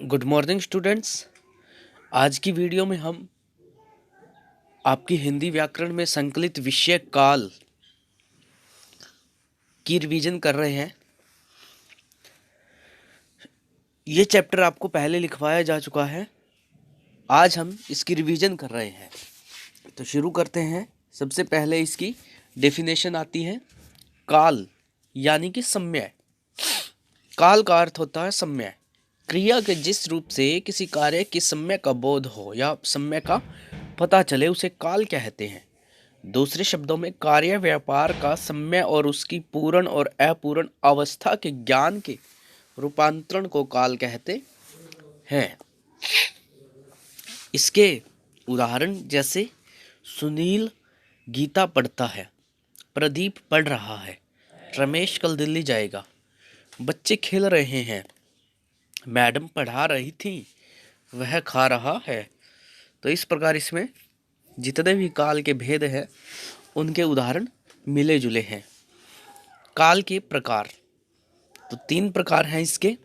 Good morning students. आज की video में हम आपकी हिंदी व्याकरण में संकलित विषय काल की रिवीजन कर रहे हैं। ये चैप्टर आपको पहले लिखवाया जा चुका है, आज हम इसकी रिवीजन कर रहे हैं। तो शुरू करते हैं। सबसे पहले इसकी डेफिनेशन आती है काल यानी कि सम्यय। काल का अर्थ होता है सम्यय, क्रिया के जिस रूप से किसी कार्य की सम्यय का बोध हो या सम्यय का पता चले उसे काल कहते हैं। दूसरे शब्दों में कार्य व्यापार का सम्यय और उसकी पूर्ण और अपूर्ण अवस्था के ज्ञान के रूपांतरण को काल कहते हैं। इसके उदाहरण जैसे सुनील गीता पढ़ता है, प्रदीप पढ़ रहा है, रमेश कल दिल्ली जाएगा, बच्चे खेल रहे हैं, मैडम पढ़ा रही थी, वह खा रहा है। तो इस प्रकार इसमें जितने भी काल के भेद हैं उनके उदाहरण मिले जुले हैं। काल के प्रकार तो 3 प्रकार हैं इसके।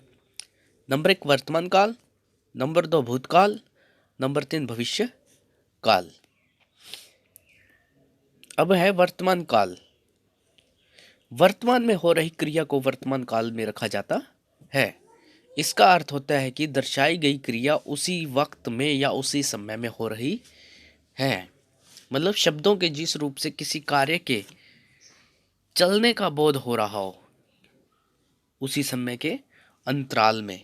नंबर 1 वर्तमान काल, नंबर 2 भूतकाल, नंबर 3 भविष्य काल। अब है वर्तमान काल। वर्तमान में हो रही क्रिया को वर्तमान काल में रखा जाता है। इसका अर्थ होता है कि दर्शाई गई क्रिया उसी वक्त में या उसी समय में हो रही है। मतलब शब्दों के जिस रूप से किसी कार्य के चलने का बोध हो रहा हो उसी समय के अंतराल में।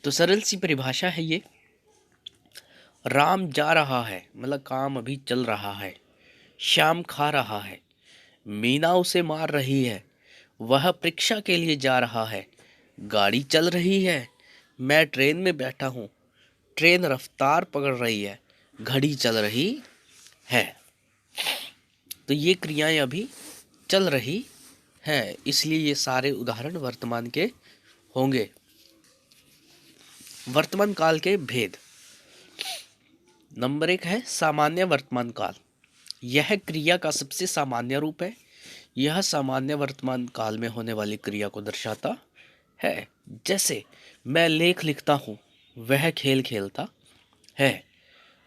तो सरल सी परिभाषा है ये। राम जा रहा है मतलब काम अभी चल रहा है। श्याम खा रहा है, मीना उसे मार रही है, वह परीक्षा के लिए जा रहा है, गाड़ी चल रही है, मैं ट्रेन में बैठा हूँ, ट्रेन रफ्तार पकड़ रही है, घड़ी चल रही है। तो ये क्रियाएं अभी चल रही है, इसलिए ये सारे उदाहरण वर्तमान के होंगे। वर्तमान काल के भेद। नंबर 1 है सामान्य वर्तमान काल। यह क्रिया का सबसे सामान्य रूप है। यह सामान्य वर्तमान काल में होने वाली क्रिया को दर्शाता है। जैसे मैं लेख लिखता हूँ, वह खेल खेलता है।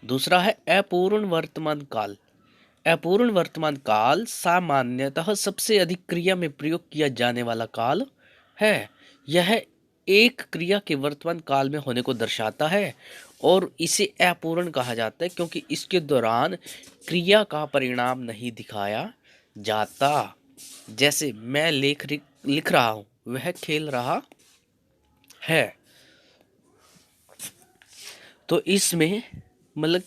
दूसरा है अपूर्ण वर्तमान काल। अपूर्ण वर्तमान काल सामान्यतः सबसे अधिक क्रिया में प्रयोग किया जाने वाला काल है। यह एक क्रिया के वर्तमान काल में होने को दर्शाता है और इसे अपूर्ण कहा जाता है क्योंकि इसके दौरान क्रिया का परिणाम नहीं दिखाया जाता। जैसे मैं लिख रहा हूँ, वह खेल रहा है। तो इसमें मतलब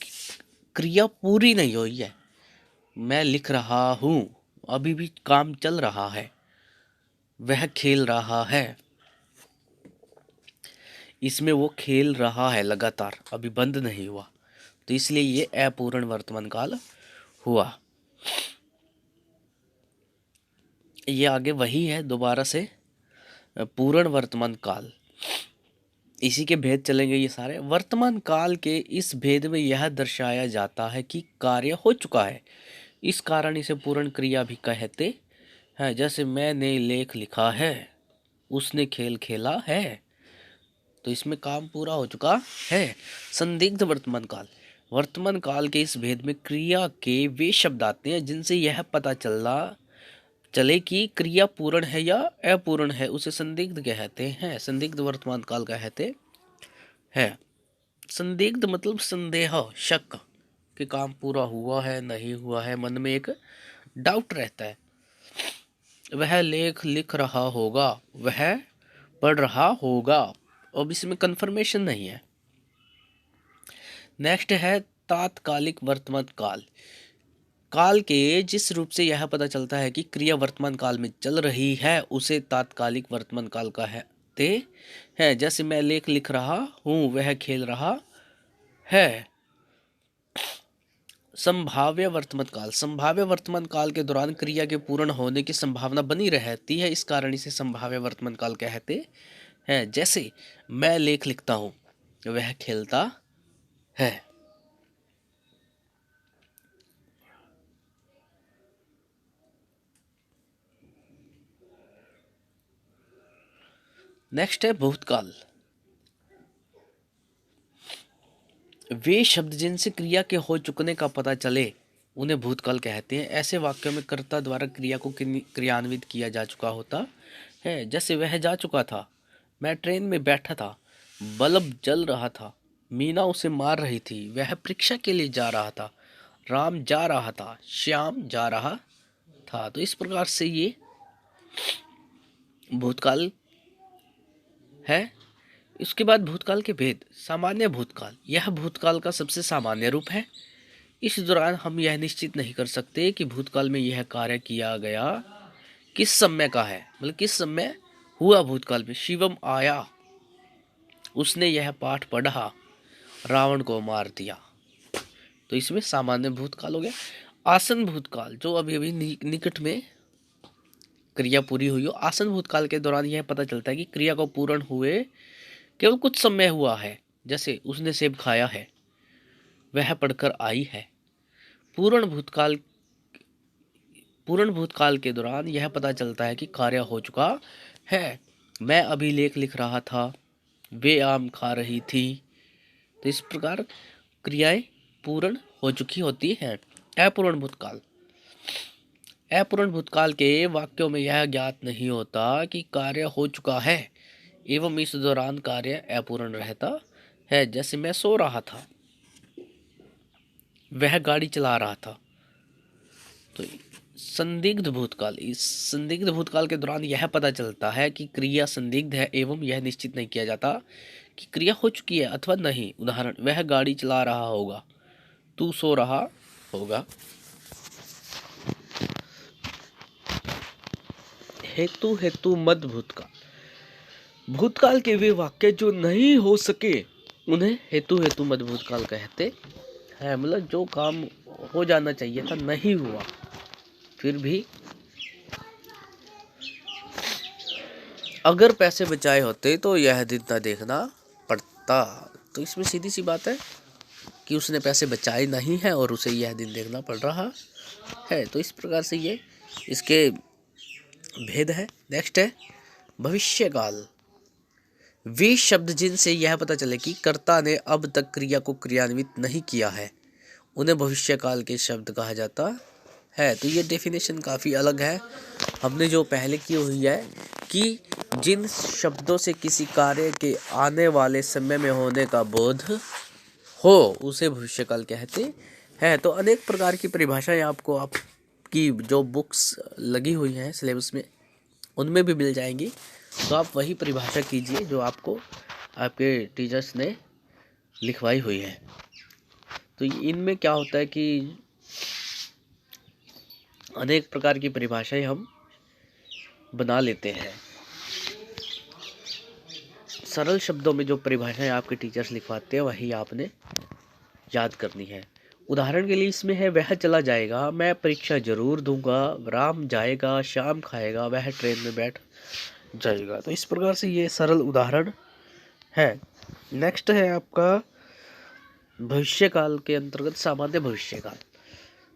क्रिया पूरी नहीं हुई है। मैं लिख रहा हूँ, अभी भी काम चल रहा है, वह खेल रहा है। इसमें वो खेल रहा है लगातार, अभी बंद नहीं हुआ, तो इसलिए ये अपूर्ण वर्तमान काल हुआ। ये आगे वही है दोबारा से पूर्ण वर्तमान काल। इसी के भेद चलेंगे ये सारे। वर्तमान काल के इस भेद में यह दर्शाया जाता है कि कार्य हो चुका है, इस कारण इसे पूर्ण क्रिया भी कहते हैं। जैसे मैंने लेख लिखा है, उसने खेल खेला है, तो इसमें काम पूरा हो चुका है। संदिग्ध वर्तमान काल। वर्तमान काल के इस भेद में क्रिया के वे शब्द आते हैं जिनसे यह पता चले कि क्रिया पूर्ण है या अपूर्ण है, उसे संदिग्ध कहते हैं। संदिग्ध वर्तमान काल कहते हैं। संदिग्ध मतलब संदेह, शक कि काम पूरा हुआ है नहीं हुआ है, मन में एक डाउट रहता है। वह लेख लिख रहा होगा, वह पढ़ रहा होगा, अब इसमें कंफर्मेशन नहीं है। नेक्स्ट है तात्कालिक वर्तमान काल। काल के जिस रूप से यह पता चलता है कि क्रिया वर्तमान काल में चल रही है उसे तात्कालिक वर्तमान काल कहते हैं। जैसे मैं लेख लिख रहा हूँ, वह खेल रहा है। संभाव्य वर्तमान काल। संभाव्य वर्तमान काल के दौरान क्रिया के पूर्ण होने की संभावना बनी रहती है, इस कारण इसे संभाव्य वर्तमान काल कहते हैं। जैसे मैं लेख लिखता हूँ, वह खेलता है। नेक्स्ट है भूतकाल। वे शब्द जिनसे क्रिया के हो चुकने का पता चले उन्हें भूतकाल कहते हैं। ऐसे वाक्यों में कर्ता द्वारा क्रिया को क्रियान्वित किया जा चुका होता है। जैसे वह जा चुका था, मैं ट्रेन में बैठा था, बल्ब जल रहा था, मीना उसे मार रही थी, वह परीक्षा के लिए जा रहा था, राम जा रहा था, श्याम जा रहा था। तो इस प्रकार से ये भूतकाल है। इसके बाद भूतकाल के भेद। सामान्य भूतकाल, यह भूतकाल का सबसे सामान्य रूप है। इस दौरान हम यह निश्चित नहीं कर सकते कि भूतकाल में यह कार्य किया गया किस समय का है, मतलब किस समय हुआ भूतकाल में। शिवम आया, उसने यह पाठ पढ़ा, रावण को मार दिया। तो इसमें सामान्य भूतकाल हो गया। आसन भूतकाल, जो अभी अभी निकट में क्रिया पूरी हुई हो। आसन भूतकाल के दौरान यह पता चलता है कि क्रिया को पूर्ण हुए केवल कुछ समय हुआ है। जैसे उसने सेब खाया है, वह पढ़कर आई है। पूर्ण भूतकाल के दौरान यह पता चलता है कि कार्य हो चुका है। मैं अभी लेख लिख रहा था, वे आम खा रही थी। तो इस प्रकार क्रियाएं पूर्ण हो चुकी होती हैं। अपूर्ण भूतकाल, अपूर्ण भूतकाल के वाक्यों में यह ज्ञात नहीं होता कि कार्य हो चुका है एवं इस दौरान कार्य अपूर्ण रहता है। जैसे मैं सो रहा था, वह गाड़ी चला रहा था। तो संदिग्ध भूतकाल, इस संदिग्ध भूतकाल के दौरान यह पता चलता है कि क्रिया संदिग्ध है एवं यह निश्चित नहीं किया जाता कि क्रिया हो चुकी है अथवा नहीं। उदाहरण, वह गाड़ी चला रहा होगा, तू सो रहा होगा। हेतु मद भूतकाल, भूतकाल के वे वाक्य जो नहीं हो सके उन्हें हेतु मद भूतकाल कहते हैं। मतलब जो काम हो जाना चाहिए था नहीं हुआ, फिर भी अगर पैसे बचाए होते तो यह दिन ना देखना पड़ता। तो इसमें सीधी सी बात है कि उसने पैसे बचाए नहीं हैं और उसे यह दिन देखना पड़ रहा है। तो इस प्रकार से ये इसके भेद है। नेक्स्ट है भविष्यकाल। वे शब्द जिनसे यह पता चले कि कर्ता ने अब तक क्रिया को क्रियान्वित नहीं किया है उन्हें भविष्यकाल के शब्द कहा जाता है। तो ये डेफिनेशन काफ़ी अलग है हमने जो पहले की हुई है कि जिन शब्दों से किसी कार्य के आने वाले समय में होने का बोध हो उसे भविष्यकाल कहते हैं। तो अनेक प्रकार की परिभाषाएं आपको आपकी जो बुक्स लगी हुई हैं सिलेबस में उनमें भी मिल जाएंगी। तो आप वही परिभाषा कीजिए जो आपको आपके टीचर्स ने लिखवाई हुई है। तो इनमें क्या होता है कि अनेक प्रकार की परिभाषाएं हम बना लेते हैं। सरल शब्दों में जो परिभाषाएं आपके टीचर्स लिखवाते हैं वही आपने याद करनी है। उदाहरण के लिए इसमें है, वह चला जाएगा, मैं परीक्षा जरूर दूंगा, राम जाएगा, शाम खाएगा, वह ट्रेन में बैठ जाएगा। तो इस प्रकार से ये सरल उदाहरण है। नेक्स्ट है आपका भविष्यकाल के अंतर्गत सामान्य भविष्यकाल।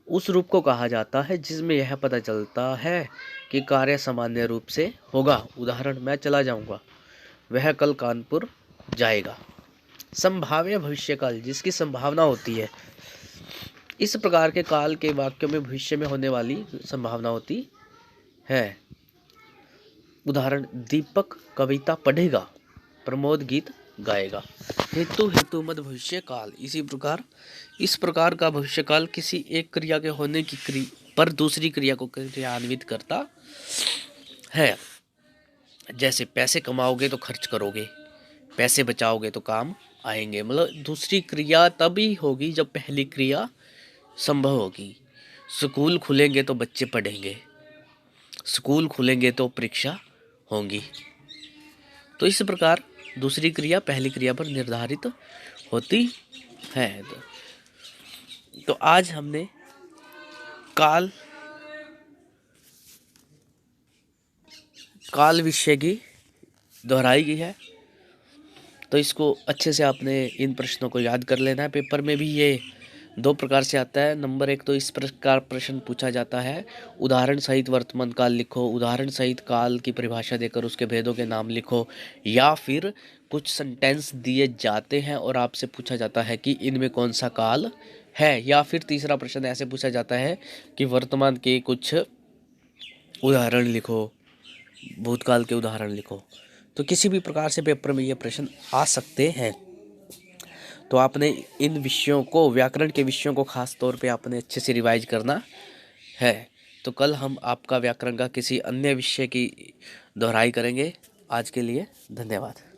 उस रूप को कहा जाता है जिसमें यह पता चलता है कि कार्य सामान्य रूप से होगा। उदाहरण, मैं चला जाऊंगा, वह कल कानपुर जाएगा। संभाव्य भविष्यकाल, जिसकी संभावना होती है। इस प्रकार के काल के वाक्यों में भविष्य में होने वाली संभावना होती है। उदाहरण, दीपक कविता पढ़ेगा, प्रमोद गीत गाएगा। हेतु मद भविष्य काल। इस प्रकार का भविष्यकाल किसी एक क्रिया के होने की पर दूसरी क्रिया को क्रियान्वित करता है। जैसे पैसे कमाओगे तो खर्च करोगे, पैसे बचाओगे तो काम आएंगे। मतलब दूसरी क्रिया तभी होगी जब पहली क्रिया संभव होगी। स्कूल खुलेंगे तो बच्चे पढ़ेंगे, स्कूल खुलेंगे तो परीक्षा होंगी। तो इस प्रकार दूसरी क्रिया पहली क्रिया पर निर्धारित होती है। तो आज हमने काल विषय की दोहराई की है। तो इसको अच्छे से आपने इन प्रश्नों को याद कर लेना है। पेपर में भी ये दो प्रकार से आता है। नंबर एक तो इस प्रकार प्रश्न पूछा जाता है, उदाहरण सहित वर्तमान काल लिखो, उदाहरण सहित काल की परिभाषा देकर उसके भेदों के नाम लिखो, या फिर कुछ सेंटेंस दिए जाते हैं और आपसे पूछा जाता है कि इनमें कौन सा काल है। या फिर तीसरा प्रश्न ऐसे पूछा जाता है कि वर्तमान के कुछ उदाहरण लिखो, भूतकाल के उदाहरण लिखो। तो किसी भी प्रकार से पेपर में ये प्रश्न आ सकते हैं। तो आपने इन विषयों को, व्याकरण के विषयों को खास तौर पे आपने अच्छे से रिवाइज करना है। तो कल हम आपका व्याकरण का किसी अन्य विषय की दोहराई करेंगे। आज के लिए धन्यवाद।